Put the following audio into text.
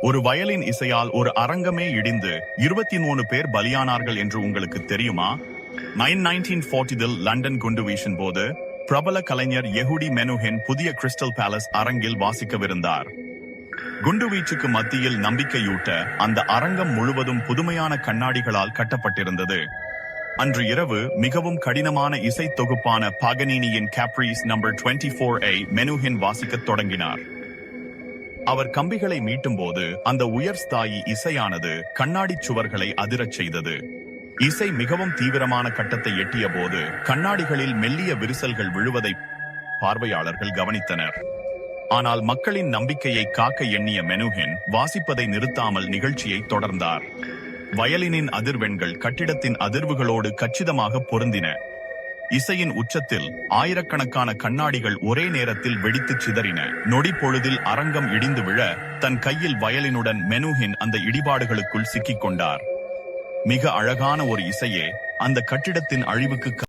ஒரு வயலின் இசையால் ஒரு அரங்கமே இடிந்து 23 பேர் பலியானார்கள் என்று உங்களுக்கு தெரியுமா? 1940 லண்டன் குண்டுவீச்சின் போது பிரபல கலைஞர் யெஹூடி மெனுஹின் புதிய கிறிஸ்டல் பேலஸ் அரங்கில் வாசிக்கவிருந்தார். குண்டுவீச்சுக்கு மத்தியில் நம்பிக்கையூட்ட அந்த அரங்கம் முழுவதும் புதுமையான கண்ணாடிகளால் கட்டப்பட்டிருந்தது. அன்று இரவு மிகவும் கடினமான இசை தொகுப்பான பாகனினியின் கேப்ரீஸ் நம்பர் 24 மெனுஹின் வாசிக்கத் தொடங்கினார். அவர் கம்பிகளை மீட்டும்போது அந்த உயர் ஸ்தாயி இசையானது கண்ணாடி சுவர்களை அதிரச் செய்தது. இசை மிகவும் தீவிரமான கட்டத்தை எட்டிய போது கண்ணாடிகளில் மெல்லிய விரிசல்கள் விழுவதை பார்வையாளர்கள் கவனித்தனர். ஆனால் மக்களின் நம்பிக்கையை காக்க எண்ணிய மெனுஹின் வாசிப்பதை நிறுத்தாமல் நிகழ்ச்சியை தொடர்ந்தார். வயலினின் அதிர்வெண்கள் கட்டிடத்தின் அதிர்வுகளோடு கச்சிதமாக பொருந்தின. இசையின் உச்சத்தில் ஆயிரக்கணக்கான கண்ணாடிகள் ஒரே நேரத்தில் வெடித்துச் சிதறின. நொடி பொழுதில் அரங்கம் இடிந்து விழ தன் கையில் வயலினுடன் மெனுஹின் அந்த இடிபாடுகளுக்குள் சிக்கிக் கொண்டார். மிக அழகான ஒரு இசையே அந்த கட்டிடத்தின் அழிவுக்கு